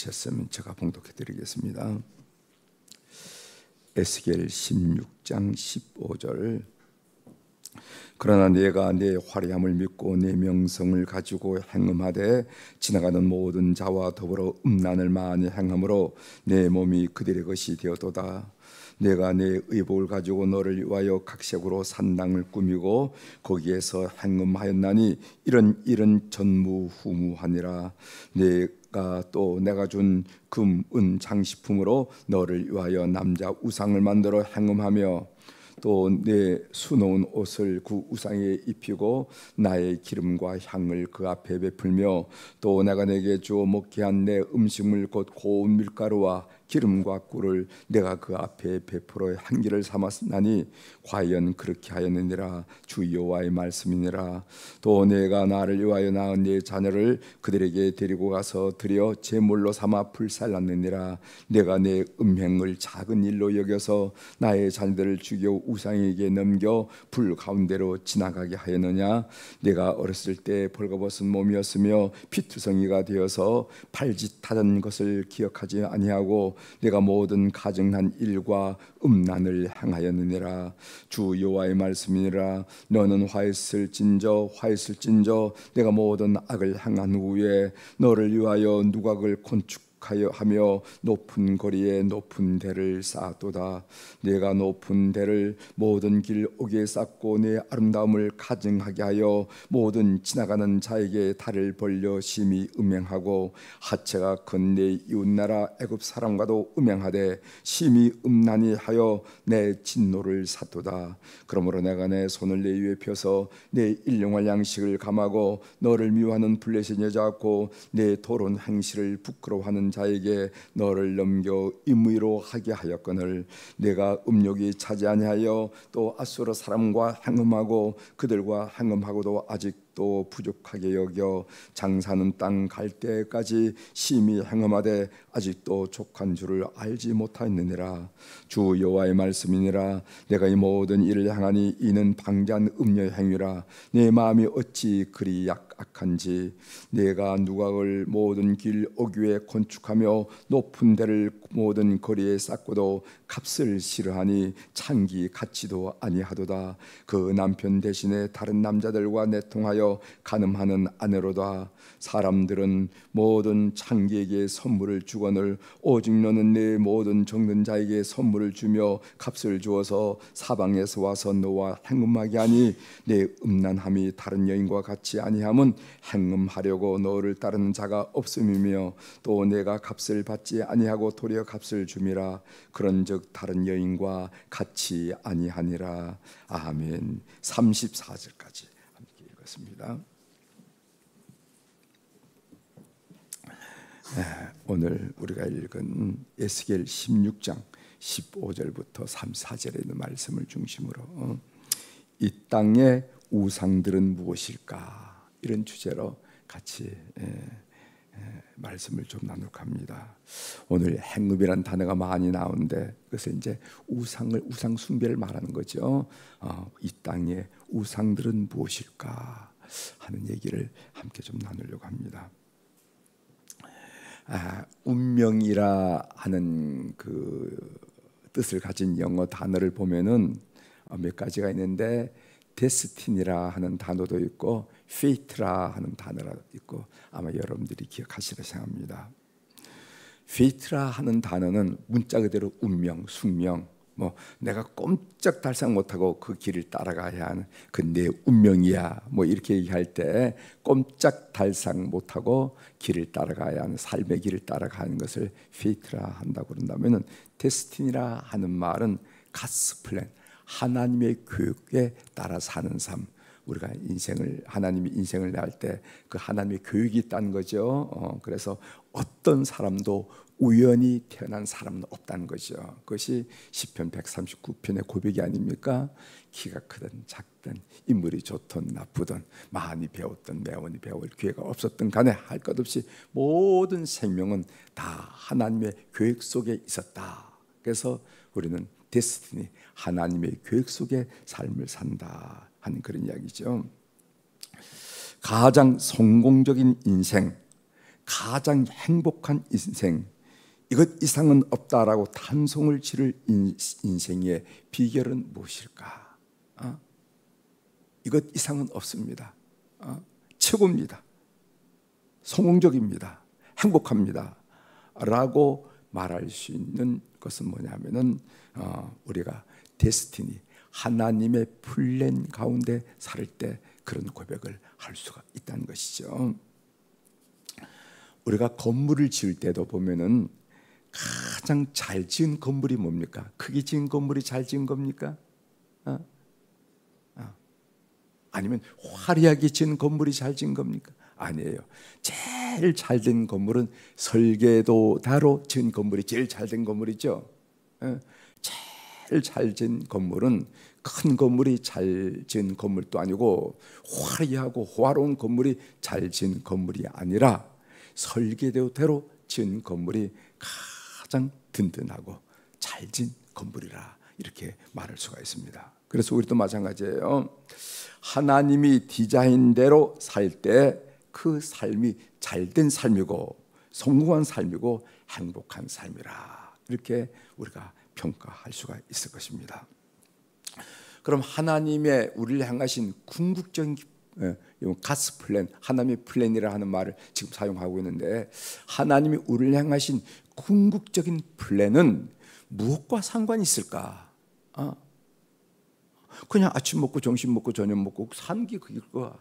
찾으셨으면 제가 봉독해 드리겠습니다. 에스겔 16장 15절. 그러나 내가 내 화려함을 믿고 내 명성을 가지고 행음하되 지나가는 모든 자와 더불어 음란을 많이 행함으로 내 몸이 그들의 것이 되었도다. 내가 내 의복을 가지고 너를 위하여 각색으로 산당을 꾸미고 거기에서 행음하였나니 이런 일은 전무후무하니라. 내가 준 금, 은 장식품으로 너를 위하여 남자 우상을 만들어 행음하며 또 내 수놓은 옷을 그 우상에 입히고 나의 기름과 향을 그 앞에 베풀며 또 내가 내게 주어 먹게 한 내 음식물 곧 고운 밀가루와 기름과 꿀을 내가 그 앞에 베풀어 향기를 삼았나니 과연 그렇게 하였느니라. 주 여호와의 말씀이니라. 또 내가 나를 위하여 낳은 내 자녀를 그들에게 데리고 가서 드려 제물로 삼아 불살랐느니라. 내가 내 음행을 작은 일로 여겨서 나의 자녀들을 죽여 우상에게 넘겨 불 가운데로 지나가게 하였느냐. 내가 어렸을 때 벌거벗은 몸이었으며 피투성이가 되어서 발짓하던 것을 기억하지 아니하고 내가 모든 가증한 일과 음란을 행하였느니라. 주 여호와의 말씀이니라. 너는 화했을진저 내가 모든 악을 행한 후에 너를 위하여 누각을 건축하며 높은 거리에 높은 대를 쌓았도다. 내가 높은 대를 모든 길 오게 쌓고 내 아름다움을 가증하게 하여 모든 지나가는 자에게 달을 벌려 심히 음행하고 하체가 큰 내 이웃나라 애굽 사람과도 음행하되 심히 음란히 하여 내 진노를 샀도다. 그러므로 내가 내 손을 내 위에 펴서 내 일용할 양식을 감하고 너를 미워하는 블레셋 여자고 내 도론 행실을 부끄러워하는 자에게 너를 넘겨 임의로 하게 하였거늘 내가 음욕이 차지 아니하여 또 아수르 사람과 행음하고 그들과 행음하고도 아직도 부족하게 여겨 장사는 땅 갈 때까지 심히 행음하되 아직도 족한 줄을 알지 못하였느니라. 주 여호와의 말씀이니라. 내가 이 모든 일을 행하니 이는 방대한 음녀 행위라. 내 마음이 어찌 그리 악한지 내가 누각을 모든 길 오기에 건축하며 높은 데를 모든 거리에 쌓고도 값을 싫어하니 창기 같지도 아니하도다. 그 남편 대신에 다른 남자들과 내통하여 간음하는 아내로다. 사람들은 모든 창기에게 선물을 주거늘 오직 너는 내 모든 정든 자에게 선물을 주며 값을 주어서 사방에서 와서 너와 행음하게 하니 내 음란함이 다른 여인과 같이 아니함은 행음하려고 너를 따르는 자가 없음이며 또 내가 값을 받지 아니하고 도리어 값을 줌이라. 그런즉 다른 여인과 같이 아니하니라. 아멘. 34절까지 함께 읽었습니다. 오늘 우리가 읽은 에스겔 16장 15절부터 34절에 있는 말씀을 중심으로 이 땅의 우상들은 무엇일까, 이런 주제로 같이 말씀을 좀 나눌까 합니다. 오늘 행음이란 단어가 많이 나오는데 그것은 이제 우상 숭배를 말하는 거죠. 이 땅의 우상들은 무엇일까 하는 얘기를 함께 좀 나누려고 합니다. 운명이라 하는 그 뜻을 가진 영어 단어를 보면은 몇 가지가 있는데 데스티니라 하는 단어도 있고 페이트라 하는 단어가 있고 아마 여러분들이 기억하시리라 생각합니다. 페이트라 하는 단어는 문자 그대로 운명, 숙명, 내가 꼼짝 달싹 못하고 그 길을 따라가야 하는 그 내 운명이야, 이렇게 얘기할 때 꼼짝 달싹 못하고 길을 따라가야 하는 삶의 길을 따라가는 것을 페이트라 한다고 그런다면은 데스티니라 하는 말은 가스 플랜, 하나님의 교육에 따라 사는 삶. 우리가 하나님이 인생을 낼 때 그 하나님의 교육이 있다는 거죠. 그래서 어떤 사람도 우연히 태어난 사람은 없다는 거죠. 그것이 시편 139편의 고백이 아닙니까? 키가 크든 작든 인물이 좋든 나쁘든 많이 배웠든 매원이 배울 기회가 없었든 간에 할 것 없이 모든 생명은 다 하나님의 교육 속에 있었다. 그래서 우리는 데스티니, 하나님의 교육 속에 삶을 산다 하는 그런 이야기죠. 가장 성공적인 인생, 가장 행복한 인생, 이것 이상은 없다라고 탄성을 지를 인생의 비결은 무엇일까? 이것 이상은 없습니다. 최고입니다. 성공적입니다. 행복합니다. 라고 말할 수 있는 것은 뭐냐면은 우리가 데스티니, 하나님의 플랜 가운데 살 때 그런 고백을 할 수가 있다는 것이죠. 우리가 건물을 지을 때도 보면은 가장 잘 지은 건물이 뭡니까? 크게 지은 건물이 잘 지은 겁니까? 아니면 화려하게 지은 건물이 잘 지은 겁니까? 아니에요. 제일 잘 된 건물은 설계도다로 지은 건물이 제일 잘 된 건물이죠. 제일 잘 지은 건물은 큰 건물이 잘 지은 건물도 아니고 화려하고 호화로운 건물이 잘 지은 건물이 아니라 설계도대로 지은 건물이 가장 든든하고 잘 지은 건물이라 이렇게 말할 수가 있습니다. 그래서 우리도 마찬가지예요. 하나님이 디자인대로 살 때 그 삶이 잘된 삶이고 성공한 삶이고 행복한 삶이라 이렇게 우리가 평가할 수가 있을 것입니다. 그럼 하나님의 우리를 향하신 궁극적인 가스 플랜, 하나님의 플랜이라 하는 말을 지금 사용하고 있는데, 하나님이 우리를 향하신 궁극적인 플랜은 무엇과 상관이 있을까? 그냥 아침 먹고 점심 먹고 저녁 먹고 사는 게 그일까?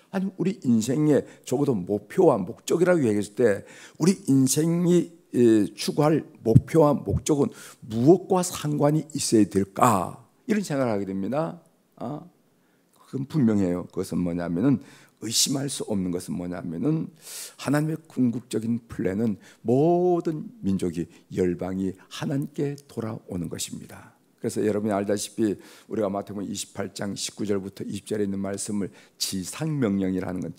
아니 우리 인생의 적어도 목표와 목적이라고 얘기했을 때 우리 인생이 추구할 목표와 목적은 무엇과 상관이 있어야 될까? 이런 생각을 하게 됩니다. 그건 분명해요. 그것은 뭐냐면은 의심할 수 없는 것은 뭐냐면은 하나님의 궁극적인 플랜은 모든 민족이 열방이 하나님께 돌아오는 것입니다. 그래서 여러분이 알다시피 우리가 마태복음 28장 19절부터 20절에 있는 말씀을 지상명령이라는 건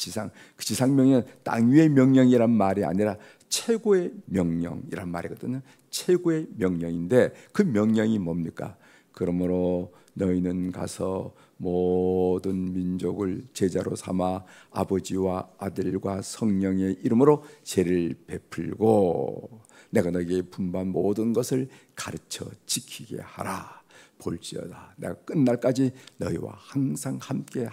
그 지상명령은 땅 위의 명령이란 말이 아니라 최고의 명령이란 말이거든요. 최고의 명령인데 그 명령이 뭡니까? 그러므로 너희는 가서 모든 민족을 제자로 삼아 아버지와 아들과 성령의 이름으로 죄를 베풀고 내가 너희에게 분부한 모든 것을 가르쳐 지키게 하라. 볼지어다 내가 끝날까지 너희와 항상 함께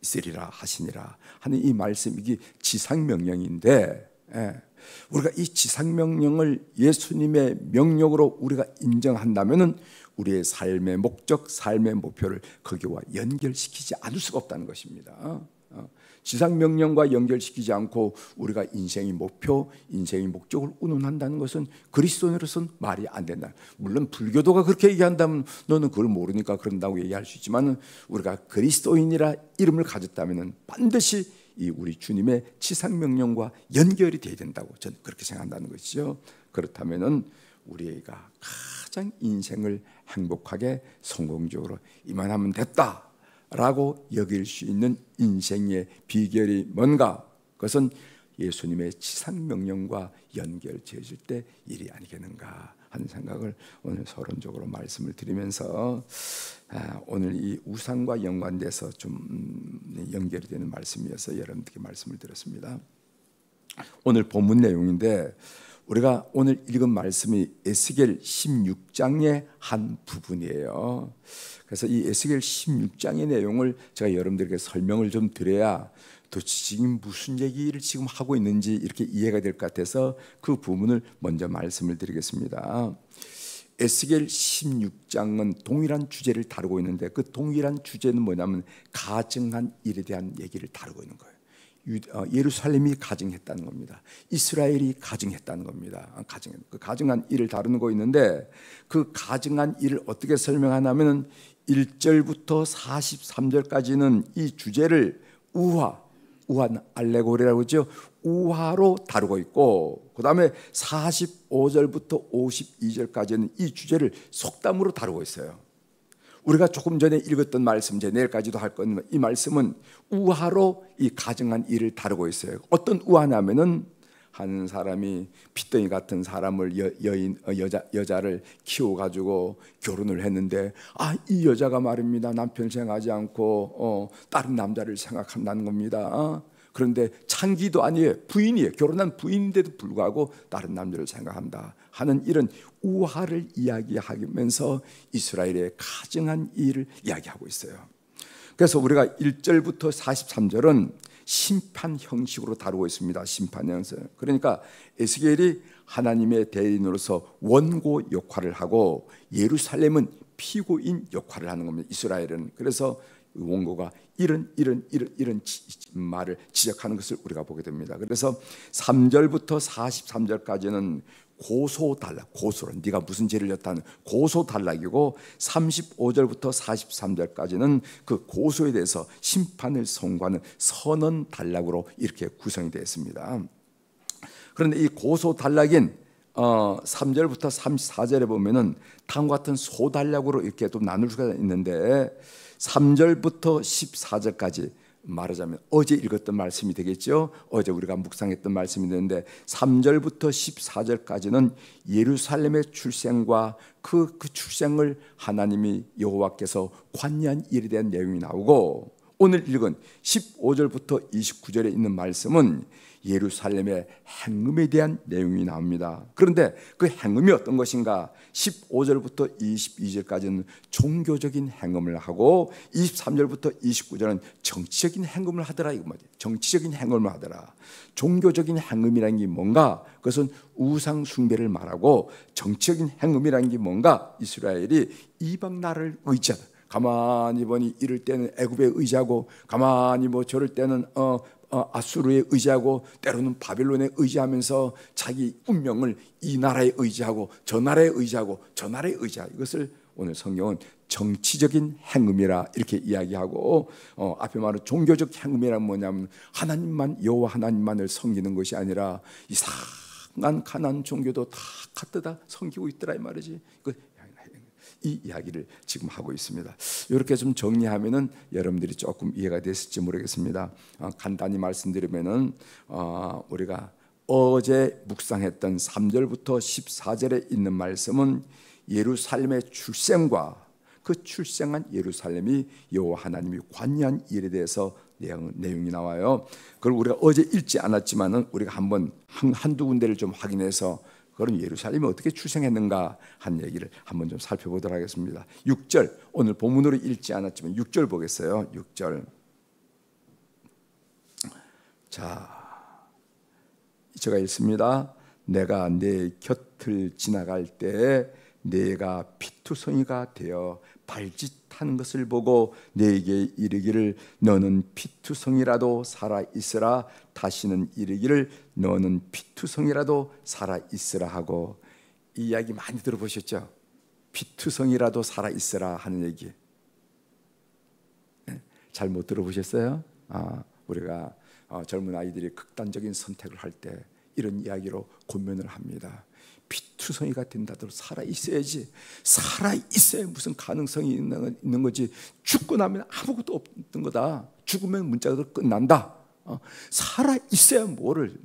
있으리라 하시니라 하는 이 말씀, 이게 지상명령인데 우리가 이 지상명령을 예수님의 명령으로 우리가 인정한다면은 우리의 삶의 목적, 삶의 목표를 거기와 연결시키지 않을 수가 없다는 것입니다. 지상명령과 연결시키지 않고 우리가 인생의 목표, 인생의 목적을 운운한다는 것은 그리스도인으로서는 말이 안 된다. 물론 불교도가 그렇게 얘기한다면 너는 그걸 모르니까 그런다고 얘기할 수 있지만 우리가 그리스도인이라 이름을 가졌다면 반드시 이 우리 주님의 지상명령과 연결이 돼야 된다고 저는 그렇게 생각한다는 것이죠. 그렇다면 우리가 가장 인생을 행복하게 성공적으로 이만하면 됐다 라고 여길 수 있는 인생의 비결이 뭔가? 그것은 예수님의 지상명령과 연결되어질 때 일이 아니겠는가 하는 생각을 오늘 서론적으로 말씀을 드리면서 오늘 이 우상과 연관돼서 좀 연결이 되는 말씀이어서 여러분들께 말씀을 드렸습니다. 오늘 본문 내용인데 우리가 오늘 읽은 말씀이 에스겔 16장의 한 부분이에요. 그래서 이 에스겔 16장의 내용을 제가 여러분들에게 설명을 좀 드려야 도대체 지금 무슨 얘기를 지금 하고 있는지 이렇게 이해가 될 것 같아서 그 부분을 먼저 말씀을 드리겠습니다. 에스겔 16장은 동일한 주제를 다루고 있는데 그 동일한 주제는 뭐냐면 가증한 일에 대한 얘기를 다루고 있는 거예요. 예루살렘이 가증했다는 겁니다. 이스라엘이 가증했다는 겁니다. 그 가증한 일을 다루는 거 있는데 그 가증한 일을 어떻게 설명하냐면 1절부터 43절까지는 이 주제를 우한 알레고리라고 하죠. 우화로 다루고 있고 그 다음에 45절부터 52절까지는 이 주제를 속담으로 다루고 있어요. 우리가 조금 전에 읽었던 말씀, 이제 내일까지도 할 건데 이 말씀은 우화로 이 가증한 일을 다루고 있어요. 어떤 우화냐면은 한 사람이 핏덩이 같은 사람을 여자를 키워가지고 결혼을 했는데 이 여자가 말입니다 남편을 생각하지 않고 다른 남자를 생각한다는 겁니다. 그런데 창기도 아니에요. 부인이에요. 결혼한 부인인데도 불구하고 다른 남자를 생각한다 하는 이런 우화를 이야기하면서 이스라엘의 가증한 일을 이야기하고 있어요. 그래서 우리가 1절부터 43절은 심판 형식으로 다루고 있습니다. 심판 형식. 그러니까 에스겔이 하나님의 대리인으로서 원고 역할을 하고 예루살렘은 피고인 역할을 하는 겁니다. 이스라엘은. 그래서 원고가 이런 말을 지적하는 것을 우리가 보게 됩니다. 그래서 3절부터 43절까지는 고소 단락, 고소는 네가 무슨 죄를 졌다는 고소 단락이고 35절부터 43절까지는 그 고소에 대해서 심판을 선고하는 선언 단락으로 이렇게 구성이 되어 있습니다. 그런데 이 고소 단락인 3절부터 34절에 보면은 다음과 같은 소단락으로 이렇게 또 나눌 수가 있는데 3절부터 14절까지 말하자면 어제 읽었던 말씀이 되겠죠. 어제 우리가 묵상했던 말씀이 되는데 3절부터 14절까지는 예루살렘의 출생과 그 출생을 하나님이 여호와께서 관여한 일에 대한 내용이 나오고, 오늘 읽은 15절부터 29절에 있는 말씀은 예루살렘의 행음에 대한 내용이 나옵니다. 그런데 그 행음이 어떤 것인가? 15절부터 22절까지는 종교적인 행음을 하고 23절부터 29절은 정치적인 행음을 하더라 이거 말이에요. 정치적인 행음을 하더라. 종교적인 행음이라는 게 뭔가? 그것은 우상 숭배를 말하고, 정치적인 행음이라는 게 뭔가? 이스라엘이 이방 나라를 의지하다. 가만히 보니 이럴 때는 애굽에 의지하고, 가만히 저럴 때는 아수르에 의지하고, 때로는 바빌론에 의지하면서 자기 운명을 이 나라에 의지하고 저 나라에 의지하고 저 나라에 의지하고, 이것을 오늘 성경은 정치적인 행음이라 이렇게 이야기하고, 앞에 말은 종교적 행음이란 뭐냐면 하나님만, 여호와 하나님만을 섬기는 것이 아니라 이상한 가나안 종교도 다 갖다 섬기고 있더라 이 말이지. 이 이야기를 지금 하고 있습니다. 이렇게 좀 정리하면은 여러분들이 조금 이해가 됐을지 모르겠습니다. 간단히 말씀드리면은 우리가 어제 묵상했던 3절부터 14절에 있는 말씀은 예루살렘의 출생과 그 출생한 예루살렘이 여호와 하나님이 관여한 일에 대해서 내용이 나와요. 그걸 우리가 어제 읽지 않았지만은 우리가 한두 군데를 좀 확인해서 그럼 예루살렘이 어떻게 출생했는가 한 얘기를 한번 좀 살펴보도록 하겠습니다. 6절, 오늘 본문으로 읽지 않았지만 6절 보겠어요. 6절. 자, 제가 읽습니다. 내가 내 곁을 지나갈 때 내가 피투성이가 되어 발짓하는 것을 보고 내게 이르기를 너는 피투성이라도 살아있으라, 다시는 이르기를 너는 피투성이라도 살아있으라 하고. 이 이야기 많이 들어보셨죠? 피투성이라도 살아있으라 하는 얘기 잘 못 들어보셨어요? 우리가 젊은 아이들이 극단적인 선택을 할 때 이런 이야기로 권면을 합니다. 피투성이가 된다더라도 살아있어야지. 살아있어야 무슨 가능성이 있는 거지. 죽고 나면 아무것도 없는 거다. 죽으면 문자가 끝난다. 살아있어야 뭐를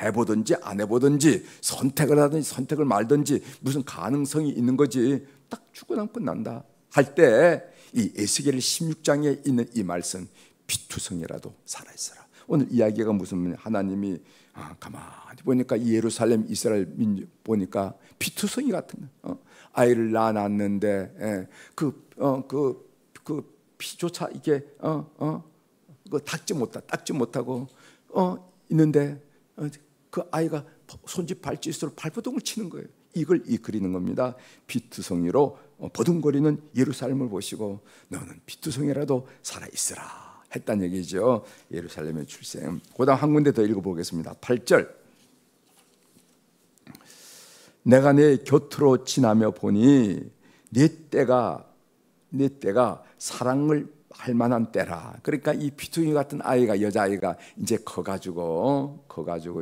해보든지 안 해보든지 선택을 하든지 선택을 말든지 무슨 가능성이 있는 거지. 딱 죽고 나면 끝난다 할 때 이 에스겔 16장에 있는 이 말씀, 피투성이라도 살아있어라. 오늘 이야기가 무슨, 하나님이 가만히 보니까 예루살렘 이스라엘 민족 보니까 피투성이 같은 아이를 낳았는데 그 피조차 이게 닦지 못하고 있는데 그 아이가 손짓 발짓으로 발버둥을 치는 거예요. 이걸 그리는 겁니다. 피투성이로 버둥거리는 예루살렘을 보시고 너는 피투성이라도 살아있으라 했단 얘기죠. 예루살렘의 출생. 그다음 한 군데 더 읽어보겠습니다. 8절. 내가 내 곁으로 지나며 보니 네 때가 사랑을 할 만한 때라. 그러니까 이 피투성이 같은 아이가, 여자아이가 이제 커가지고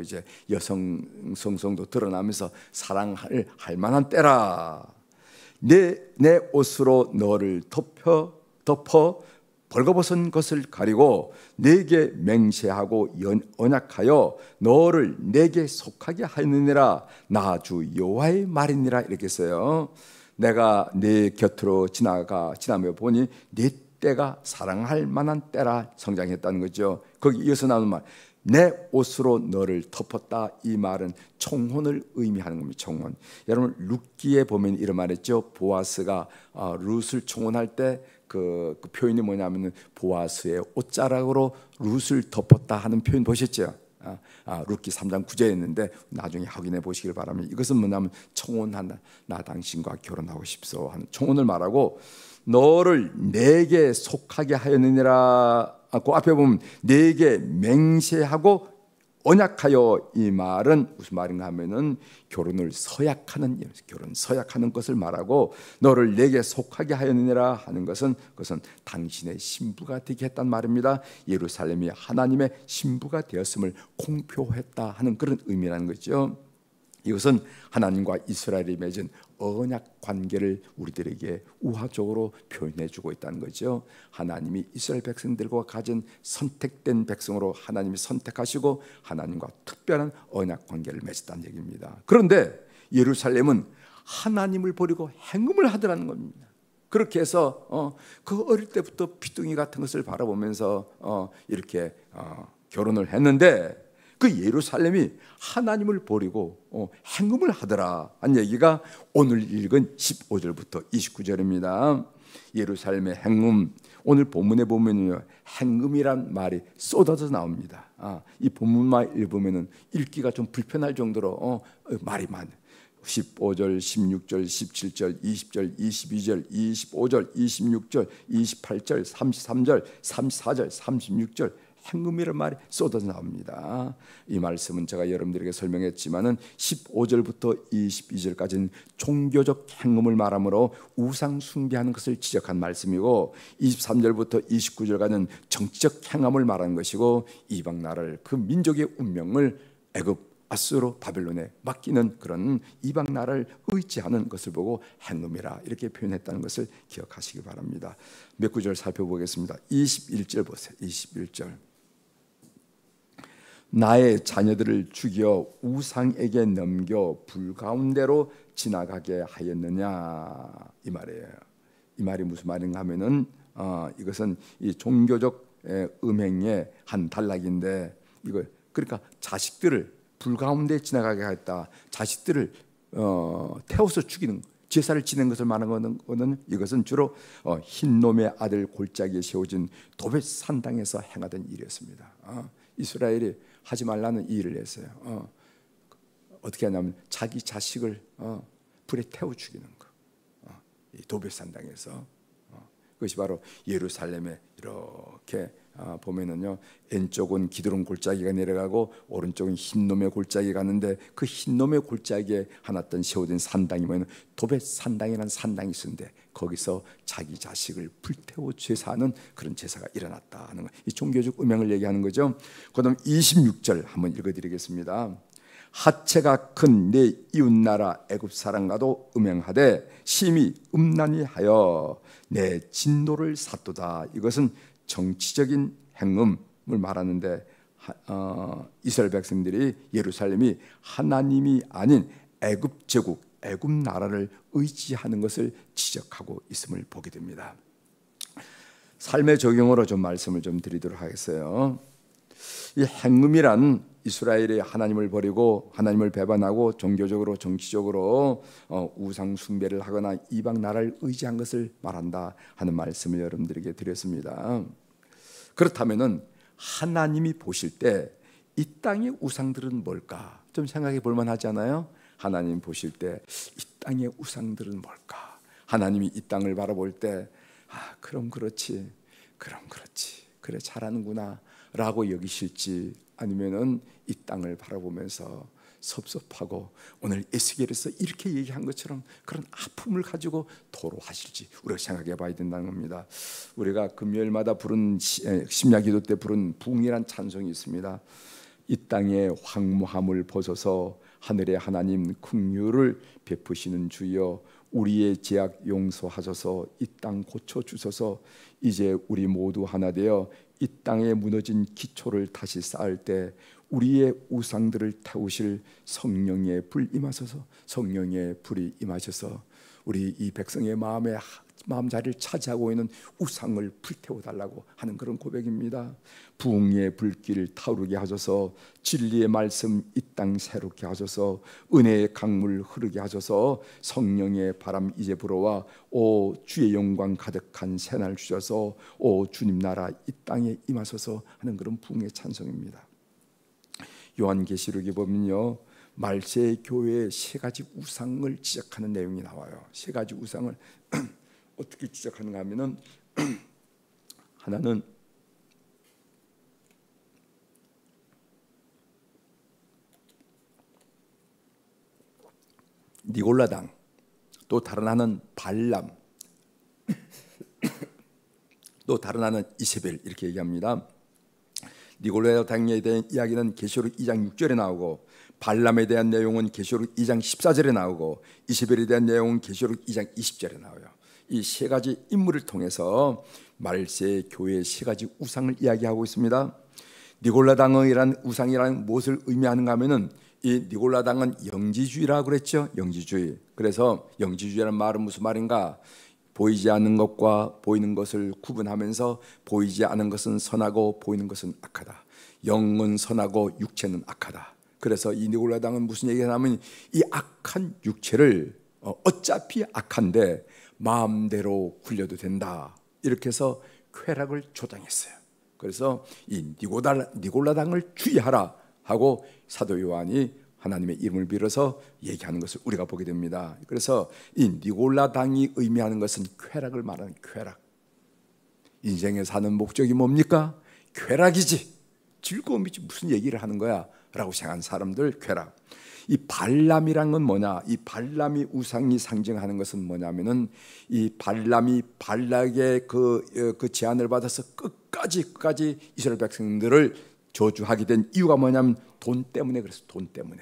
이제 여성성도 드러나면서 사랑을 할 만한 때라. 내 옷으로 너를 덮어 벌거벗은 것을 가리고 내게 맹세하고 언약하여 너를 내게 속하게 하느니라. 나 주 여호와의 말이니라. 이렇게 했어요. 내가 내 곁으로 지나며 보니 네 때가 사랑할 만한 때라 성장했다는 거죠. 거기 이어서 나오는 말, 내 옷으로 너를 덮었다. 이 말은 청혼을 의미하는 겁니다. 청혼. 여러분 룻기에 보면 이런 말했죠. 보아스가 룻을 청혼할 때 그 표현이 뭐냐면은 보아스의 옷자락으로 룻을 덮었다 하는 표현 보셨죠? 룻기 3장 9절이었는데 나중에 확인해 보시길 바랍니다. 이것은 뭐냐면 청혼한다. 나 당신과 결혼하고 싶소 하는 청혼을 말하고, 너를 내게 속하게 하였느니라. 그 앞에 보면 내게 맹세하고 언약하여. 이 말은 무슨 말인가 하면은 결혼을 서약하는, 결혼 서약하는 것을 말하고, 너를 내게 속하게 하였느니라 하는 것은 그것은 당신의 신부가 되게 했단 말입니다. 예루살렘이 하나님의 신부가 되었음을 공표했다 하는 그런 의미라는 거죠. 이것은 하나님과 이스라엘이 맺은 언약 관계를 우리들에게 우화적으로 표현해 주고 있다는 거죠. 하나님이 이스라엘 백성들과 가진 선택된 백성으로 하나님이 선택하시고 하나님과 특별한 언약 관계를 맺었다는 얘기입니다. 그런데 예루살렘은 하나님을 버리고 행음을 하더라는 겁니다. 그렇게 해서 그 어릴 때부터 피둥이 같은 것을 바라보면서 이렇게 결혼을 했는데, 그 예루살렘이 하나님을 버리고 행음을 하더라 한 얘기가 오늘 읽은 15절부터 29절입니다. 예루살렘의 행음, 오늘 본문에 보면요, 행음이란 말이 쏟아져 나옵니다. 이 본문만 읽으면 읽기가 좀 불편할 정도로 말이 많아요. 15절, 16절, 17절, 20절, 22절, 25절, 26절, 28절, 33절, 34절, 36절 행음이라는 말이 쏟아져 나옵니다. 이 말씀은 제가 여러분들에게 설명했지만은 15절부터 22절까지는 종교적 행음을 말하므로 우상 숭배하는 것을 지적한 말씀이고, 23절부터 29절까지는 정치적 행함을 말하는 것이고, 이방 나라를, 그 민족의 운명을 애굽 아수르 바벨론에 맡기는 그런 이방 나라를 의지하는 것을 보고 행음이라 이렇게 표현했다는 것을 기억하시기 바랍니다. 몇 구절 살펴보겠습니다. 21절 보세요. 21절. 나의 자녀들을 죽여 우상에게 넘겨 불 가운데로 지나가게 하였느냐, 이 말이에요. 이 말이 무슨 말인가 하면은 이것은 이 종교적 음행의 한 단락인데, 이거 그러니까 자식들을 불 가운데 지나가게 했다. 자식들을 태워서 죽이는, 제사를 지낸 것을 말하는 것은, 이것은 주로 흰놈의 아들 골짜기에 세워진 도벳 산당에서 행하던 일이었습니다. 이스라엘이 하지 말라는 이 일을 했어요. 어떻게 하냐면 자기 자식을 불에 태워 죽이는 거. 이 도벳 산당에서. 그것이 바로 예루살렘에 이렇게 보면은요, 왼쪽은 기드론 골짜기가 내려가고 오른쪽은 흰놈의 골짜기가 가는데, 그 흰놈의 골짜기에 하나 세워진 산당이 뭐냐면 도벳 산당이라는 산당이 있었는데, 거기서 자기 자식을 불태워 제사하는 그런 제사가 일어났다 하는 거. 이 종교적 음행을 얘기하는 거죠. 그다음 26절 한번 읽어드리겠습니다. 하체가 큰 내 이웃나라 애굽 사람과도 음행하되 심히 음란히 하여 내 진노를 샀도다. 이것은 정치적인 행음을 말하는데, 이스라엘 백성들이 예루살렘이 하나님이 아닌 애굽 제국, 애굽 나라를 의지하는 것을 지적하고 있음을 보게 됩니다. 삶의 적용으로 좀 말씀을 좀 드리도록 하겠어요. 이 행음이란 이스라엘이 하나님을 버리고 하나님을 배반하고 종교적으로 정치적으로 우상 숭배를 하거나 이방 나라를 의지한 것을 말한다 하는 말씀을 여러분들에게 드렸습니다. 그렇다면은 하나님이 보실 때 이 땅의 우상들은 뭘까? 좀 생각해 볼 만하지 않아요? 하나님 보실 때 이 땅의 우상들은 뭘까? 하나님이 이 땅을 바라볼 때 그럼 그렇지, 그럼 그렇지, 그래 잘하는구나 라고 여기실지, 아니면은 이 땅을 바라보면서 섭섭하고 오늘 에스겔에서 이렇게 얘기한 것처럼 그런 아픔을 가지고 토로하실지 우리가 생각해 봐야 된다는 겁니다. 우리가 금요일마다 부른 심야기도 때 부른 부흥이란 찬송이 있습니다. 이 땅의 황무함을 벗어서 하늘의 하나님 긍휼을 베푸시는 주여, 우리의 죄악 용서하소서, 이 땅 고쳐주소서. 이제 우리 모두 하나 되어 이 땅에 무너진 기초를 다시 쌓을 때 우리의 우상들을 태우실 성령의 불 임하소서. 성령의 불이 임하셔서 우리 이 백성의 마음에 마음자리를 차지하고 있는 우상을 불태워달라고 하는 그런 고백입니다. 부흥의 불길 타오르게 하소서. 진리의 말씀 이 땅 새롭게 하소서. 은혜의 강물 흐르게 하소서. 성령의 바람 이제 불어와 오 주의 영광 가득한 새날 주셔서 오 주님 나라 이 땅에 임하소서 하는 그런 부흥의 찬송입니다. 요한계시록에 보면요, 말세 교회의 세 가지 우상을 지적하는 내용이 나와요. 세 가지 우상을 어떻게 지적하는가 하면은 하나는 니골라당, 또 다른 하나는 발람, 또 다른 하나는 이세벨 이렇게 얘기합니다. 니골라당에 대한 이야기는 계시록 2장 6절에 나오고 발람에 대한 내용은 계시록 2장 14절에 나오고 이세벨에 대한 내용은 계시록 2장 20절에 나와요. 이 세 가지 인물을 통해서 말세 교회의 세 가지 우상을 이야기하고 있습니다. 니골라당이란 우상이란 무엇을 의미하는가 하면은 이 니골라당은 영지주의라고 그랬죠. 영지주의. 그래서 영지주의라는 말은 무슨 말인가? 보이지 않는 것과 보이는 것을 구분하면서 보이지 않는 것은 선하고 보이는 것은 악하다. 영은 선하고 육체는 악하다. 그래서 이 니골라당은 무슨 얘기를 하면 이 악한 육체를 어차피 악한데 마음대로 굴려도 된다. 이렇게 해서 쾌락을 조장했어요. 그래서 이 니골라당을 주의하라 하고 사도 요한이 하나님의 이름을 빌어서 얘기하는 것을 우리가 보게 됩니다. 그래서 이 니골라당이 의미하는 것은 쾌락을 말하는 쾌락. 인생에 사는 목적이 뭡니까? 쾌락이지, 즐거움이지, 무슨 얘기를 하는 거야? 라고 생각하는 사람들 쾌락. 이 발람이란 건 뭐냐? 이 발람이 우상이 상징하는 것은 뭐냐면은 이 발람이 발락의 그 제안을 받아서 끝까지 이스라엘 백성들을 저주하게 된 이유가 뭐냐면 돈 때문에. 그래서 돈 때문에.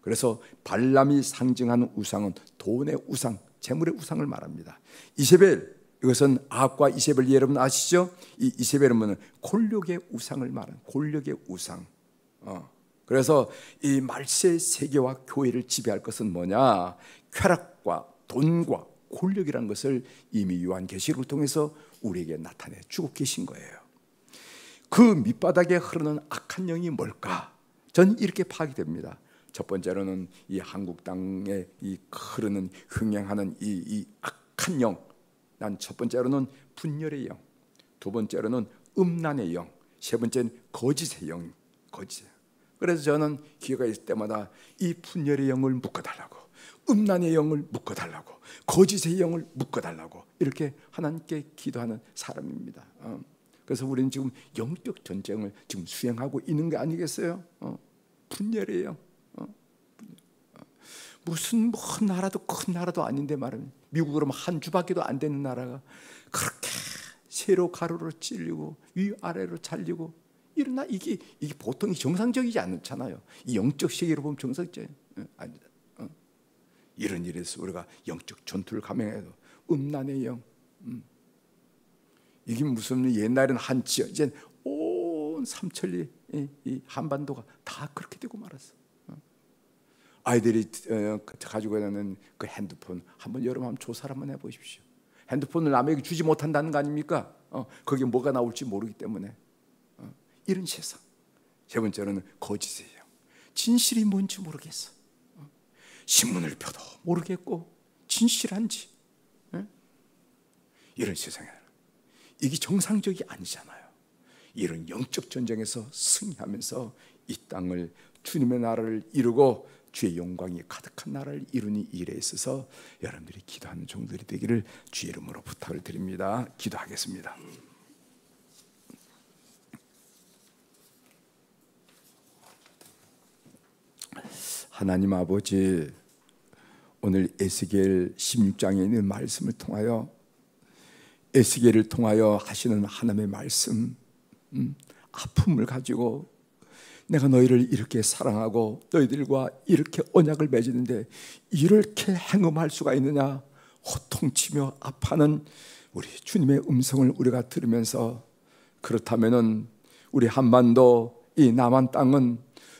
그래서 발람이 상징하는 우상은 돈의 우상, 재물의 우상을 말합니다. 이세벨, 이것은 아합과 이세벨 여러분 아시죠? 이 이세벨은 권력의 우상을 말하는 권력의 우상. 그래서 이 말세 세계와 교회를 지배할 것은 뭐냐? 쾌락과 돈과 권력이라는 것을 이미 요한계시록을 통해서 우리에게 나타내 주고 계신 거예요. 그 밑바닥에 흐르는 악한 영이 뭘까? 저는 이렇게 파악이 됩니다. 첫 번째로는 이 한국 땅에 이 흐르는 흥행하는 이 악한 영. 난 첫 번째로는 분열의 영, 두 번째로는 음란의 영, 세 번째는 거짓의 영. 거짓. 그래서 저는 기회가 있을 때마다 이 분열의 영을 묶어달라고, 음란의 영을 묶어달라고, 거짓의 영을 묶어달라고 이렇게 하나님께 기도하는 사람입니다. 그래서 우리는 지금 영적 전쟁을 지금 수행하고 있는 게 아니겠어요? 분열의 영. 무슨 뭐 나라도 큰 나라도 아닌데 말은 미국 그러면 한 주밖에도 안 되는 나라가 그렇게 세로 가로로 찔리고 위아래로 잘리고 이러나 이게 보통 정상적이지 않잖아요. 이 영적 세계로 보면 정상적이 아니다. 이런 일에서 우리가 영적 전투를 감행해도 음란의 영. 이게 무슨 옛날에는 한 지역, 이제 온 삼천리 이 한반도가 다 그렇게 되고 말았어. 아이들이 가지고 있는 그 핸드폰 한번 여러분 한번 조사를 한번 해보십시오. 핸드폰을 남에게 주지 못한다는 거 아닙니까? 거기에 뭐가 나올지 모르기 때문에. 이런 세상. 세 번째로는 거짓이에요. 진실이 뭔지 모르겠어. 신문을 펴도 모르겠고 진실한지. 이런 세상에 이게 정상적이 아니잖아요. 이런 영적 전쟁에서 승리하면서 이 땅을 주님의 나라를 이루고 주의 영광이 가득한 나라를 이루니 일에 있어서 여러분들이 기도하는 종들이 되기를 주의 이름으로 부탁을 드립니다. 기도하겠습니다. 하나님 아버지, 오늘 에스겔 16장에 있는 말씀을 통하여 에스겔을 통하여 하시는 하나님의 말씀, 아픔을 가지고 내가 너희를 이렇게 사랑하고 너희들과 이렇게 언약을 맺었는데 이렇게 행음할 수가 있느냐, 호통치며 아파하는 우리 주님의 음성을 우리가 들으면서, 그렇다면은 우리 한반도 이 남한 땅은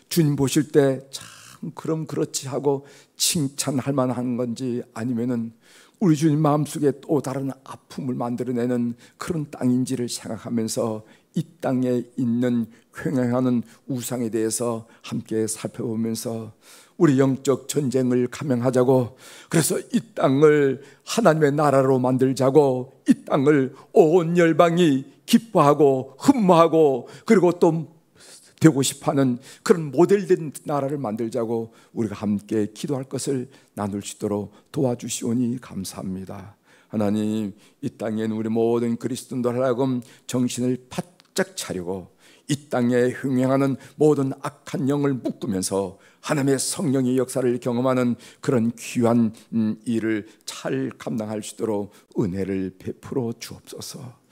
주님 보실 때 참 그럼 그렇지 하고 칭찬할 만한 건지, 아니면은 우리 주님 마음속에 또 다른 아픔을 만들어내는 그런 땅인지를 생각하면서 이 땅에 있는 횡행하는 우상에 대해서 함께 살펴보면서 우리 영적 전쟁을 감행하자고, 그래서 이 땅을 하나님의 나라로 만들자고, 이 땅을 온 열방이 기뻐하고 흠모하고 그리고 또 되고 싶어하는 그런 모델된 나라를 만들자고 우리가 함께 기도할 것을 나눌 수 있도록 도와주시오니 감사합니다. 하나님, 이 땅에 우리 모든 그리스도인들 하여금 정신을 바짝 차리고 이 땅에 흥행하는 모든 악한 영을 묶으면서 하나님의 성령의 역사를 경험하는 그런 귀한 일을 잘 감당할 수 있도록 은혜를 베풀어 주옵소서.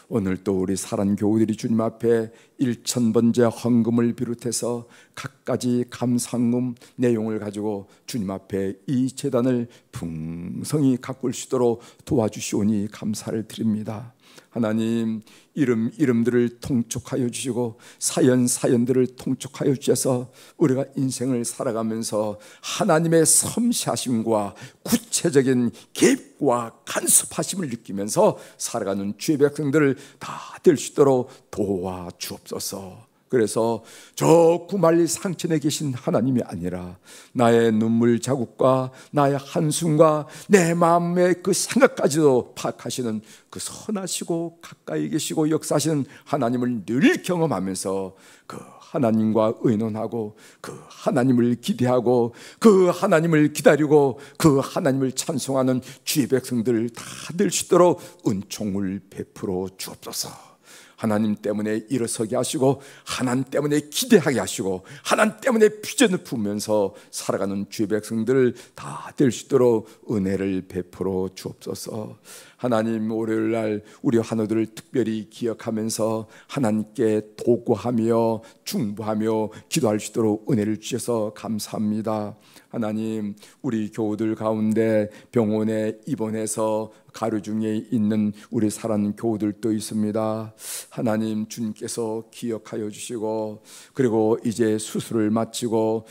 오늘 또 우리 사랑 교우들이 주님 앞에 1000번째 헌금을 비롯해서 각가지 감상금 내용을 가지고 주님 앞에 이 제단을 풍성히 가꿀 수 있도록 도와주시오니 감사를 드립니다. 하나님, 이름들을 통촉하여 주시고 사연들을 통촉하여 주셔서 우리가 인생을 살아가면서 하나님의 섬세하심과 구체적인 계획과 간섭하심을 느끼면서 살아가는 주의 백성들을 다 될 수 있도록 도와주옵소서. 그래서 저 구말리 상천에 계신 하나님이 아니라 나의 눈물 자국과 나의 한숨과 내 마음의 그 생각까지도 파악하시는 그 선하시고 가까이 계시고 역사하시는 하나님을 늘 경험하면서 그 하나님과 의논하고 그 하나님을 기대하고 그 하나님을 기다리고 그 하나님을 찬송하는 주의 백성들 다 될 수 있도록 은총을 베풀어 주옵소서. 하나님 때문에 일어서게 하시고 하나님 때문에 기대하게 하시고 하나님 때문에 비전을 품으면서 살아가는 주의 백성들 다 될 수 있도록 은혜를 베풀어 주옵소서. 하나님, 월요일날 우리 환우들을 특별히 기억하면서 하나님께 도구하며 중보하며 기도할 수 있도록 은혜를 주셔서 감사합니다. 하나님, 우리 교우들 가운데 병원에 입원해서 가려 중에 있는 우리 사랑하는 교우들도 있습니다. 하나님, 주님께서 기억하여 주시고 그리고 이제 수술을 마치고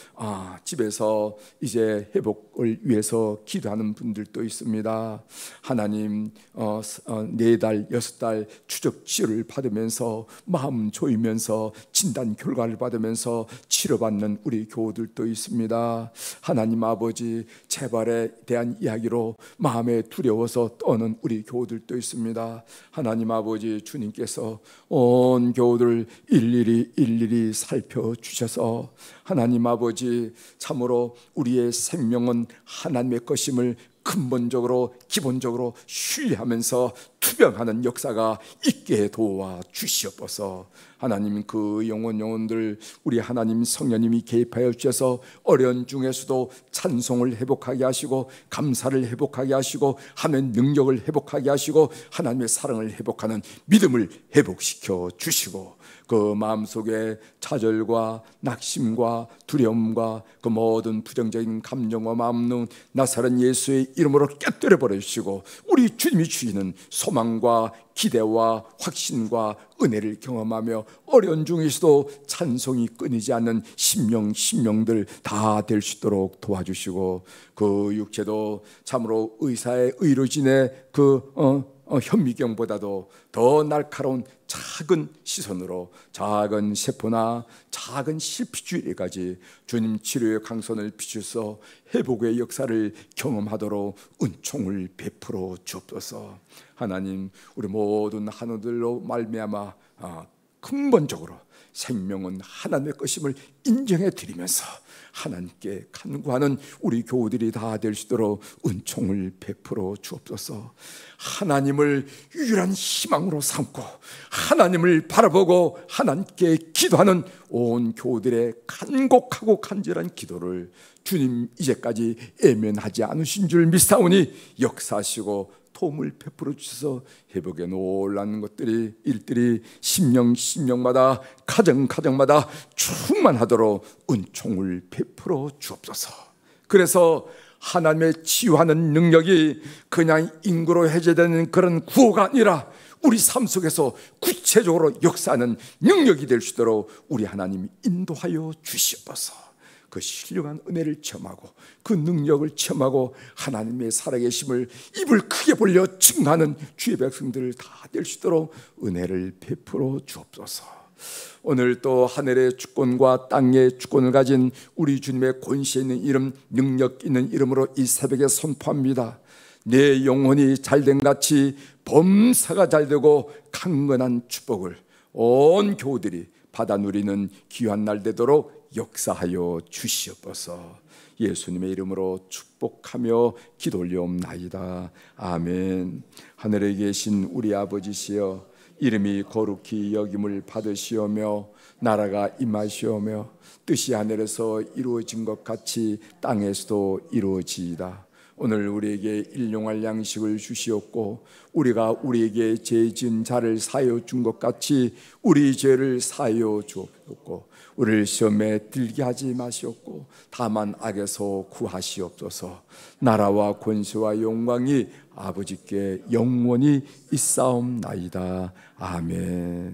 집에서 이제 회복을 위해서 기도하는 분들도 있습니다. 하나님, 4달, 6달 추적 치료를 받으면서 마음 조이면서 진단 결과를 받으면서 치료받는 우리 교우들도 있습니다. 하나님 아버지, 재발에 대한 이야기로 마음에 두려워서 떠는 우리 교우들도 있습니다. 하나님 아버지, 주님께서 온 교우들 일일이 살펴주셔서 하나님 아버지, 참으로 우리의 생명은 하나님의 것임을 근본적으로 기본적으로 신뢰하면서 투병하는 역사가 있게 도와 주시옵소서. 하나님, 그 영혼들 우리 하나님 성령님이 개입하여 주셔서 어려운 중에서도 찬송을 회복하게 하시고 감사를 회복하게 하시고 하나님의 능력을 회복하게 하시고 하나님의 사랑을 회복하는 믿음을 회복시켜 주시고 그 마음속에 좌절과 낙심과 두려움과 그 모든 부정적인 감정과 마음은 나사렛 예수의 이름으로 깨뜨려 버리시고 우리 주님이 주시는 소망과 기대와 확신과 은혜를 경험하며 어려운 중에서도 찬송이 끊이지 않는 심령들 다 될 수 있도록 도와주시고 그 육체도 참으로 의사의 의료진의 현미경보다도 더 날카로운 작은 시선으로 작은 세포나 작은 실피줄에까지 주님 치료의 강선을 비추셔서 회복의 역사를 경험하도록 은총을 베풀어 주옵소서. 하나님, 우리 모든 한우들로 말미암아 근본적으로 생명은 하나님의 것임을 인정해 드리면서 하나님께 간구하는 우리 교우들이 다 될 수 있도록 은총을 베풀어 주옵소서. 하나님을 유일한 희망으로 삼고 하나님을 바라보고 하나님께 기도하는 온 교우들의 간곡하고 간절한 기도를 주님 이제까지 애면하지 않으신 줄 믿사오니 역사하시고 도움을 베풀어 주셔서 회복에 놀라는 것들이 일들이 심령마다 가정마다 충만하도록 은총을 베풀어 주옵소서. 그래서 하나님의 치유하는 능력이 그냥 인구로 해제되는 그런 구호가 아니라 우리 삶 속에서 구체적으로 역사하는 능력이 될 수 있도록 우리 하나님 인도하여 주시옵소서. 그 신령한 은혜를 체험하고 그 능력을 체험하고 하나님의 살아계심을 입을 크게 벌려 증하는 주의 백성들 다 될 수 있도록 은혜를 베풀어 주옵소서. 오늘 또 하늘의 주권과 땅의 주권을 가진 우리 주님의 권세 있는 이름, 능력 있는 이름으로 이 새벽에 선포합니다. 내 영혼이 잘된 같이 범사가 잘되고 강건한 축복을 온 교우들이 받아 누리는 귀한 날 되도록 역사하여 주시옵소서. 예수님의 이름으로 축복하며 기도 올리옵나이다. 아멘. 하늘에 계신 우리 아버지시여, 이름이 거룩히 여김을 받으시오며 나라가 임하시오며 뜻이 하늘에서 이루어진 것 같이 땅에서도 이루어지이다. 오늘 우리에게 일용할 양식을 주시옵고 우리가 우리에게 죄 지은 자를 사하여 준 것 같이 우리 죄를 사하여 주옵고 우리를 시험에 들게 하지 마시옵고 다만 악에서 구하시옵소서. 나라와 권세와 영광이 아버지께 영원히 있사옵나이다. 아멘.